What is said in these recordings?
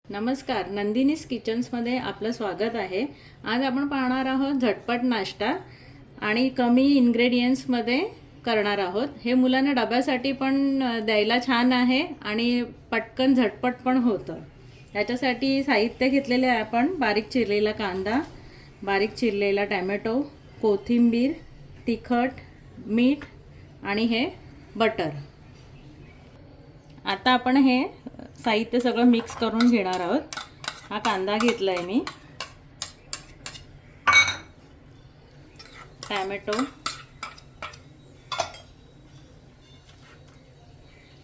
नमस्कार, नंदिनीज किचन्समध्ये आपलं स्वागत आहे. आज आपण पाहणार आहोत झटपट नाश्ता आणि कमी इन्ग्रेडियंट्समध्ये करणार आहोत. हे मुलांना डब्यासाठी पण द्यायला छान आहे आणि पटकन झटपट पण होतं. याच्यासाठी साहित्य घेतलेले आहे आपण बारीक चिरलेला कांदा, बारीक चिरलेला टॅमॅटो, कोथिंबीर, तिखट, मीठ आणि हे बटर. आता आपण हे साहित्य सगळं मिक्स करून घेणार आहोत. हा कांदा घेतला आहे मी, टॅमॅटो,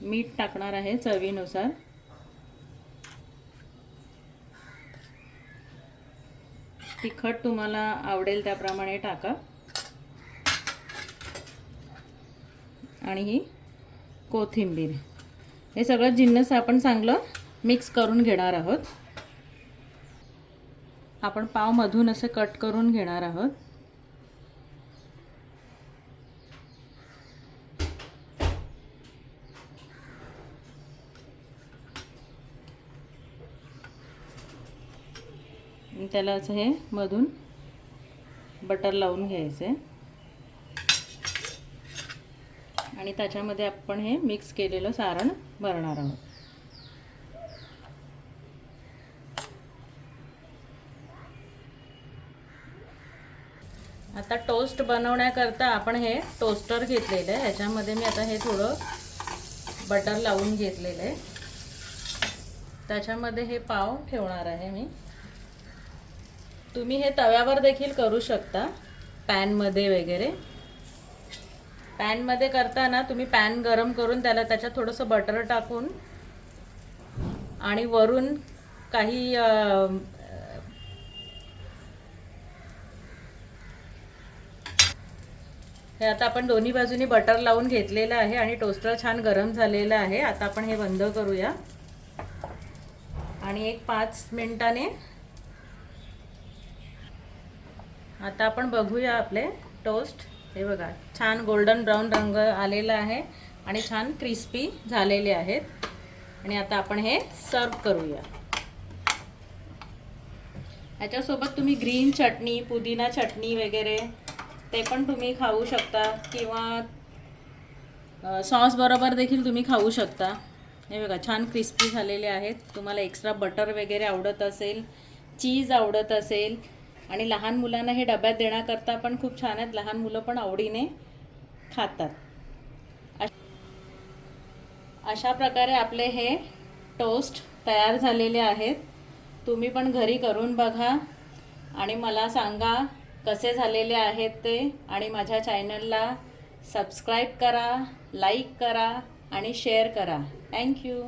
मीठ टाकणार आहे चवीनुसार, तिखट तुम्हाला आवडेल त्याप्रमाणे टाका आणि ही कोथिंबीर. हे सगळं जिन्नस आपण चांगलं मिक्स करून घेणार आहोत. आपण पाव मधून असे कट करून घेणार आहोत. त्याला असं हे मधून बटर लावून घ्यायचं आणि त्याच्यामध्ये आपण हे मिक्स केलेलं सारण भरणार आहोत. आता टोस्ट बनवण्याकरता आपण हे टोस्टर घेतलेलं आहे. याच्यामध्ये मी आता हे थोडं बटर लावून घेतलेलं आहे. त्याच्यामध्ये हे पाव ठेवणार आहे मी. तुम्ही हे तव्यावर देखील करू शकता, पॅनमध्ये वगैरे. पॅनमध्ये करताना तुम्ही पॅन गरम करून त्याच्यात थोडंसं बटर टाकून आणि वरून काही हे आता आपण दोन्ही बाजूनी बटर लावून घेतलेलं आहे आणि टोस्टर छान गरम झालेलं आहे. आता आपण हे बंद करूया आणि एक 5 मिनिटाने आता आपण बघूया आपले टोस्ट. हे बघा, छान गोल्डन ब्राऊन रंग आलेला आहे आणि छान क्रिस्पी झालेले आहेत. आणि आता आपण हे सर्व करूया. याच्यासोबत तुम्ही ग्रीन चटणी, पुदिना चटणी वगैरे ते पण तुम्ही खाऊ शकता किंवा सॉस बरोबर देखील तुम्ही खाऊ शकता. हे बघा, छान क्रिस्पी झालेले आहेत. तुम्हाला एक्स्ट्रा बटर वगैरे आवडत असेल, चीज आवडत असेल आणि लहान मुलांना हे डब्यात देण्याकरता पण खूप छान आहेत. लहान मुलं पण आवडीने खातात. अशा प्रकारे आपले हे टोस्ट तयार झालेले आहेत. तुम्ही पण घरी करून बघा आणि मला सांगा कसे झालेले आहेत ते. आणि माझ्या चॅनलला सबस्क्राईब करा, लाईक करा आणि शेअर करा. थँक्यू.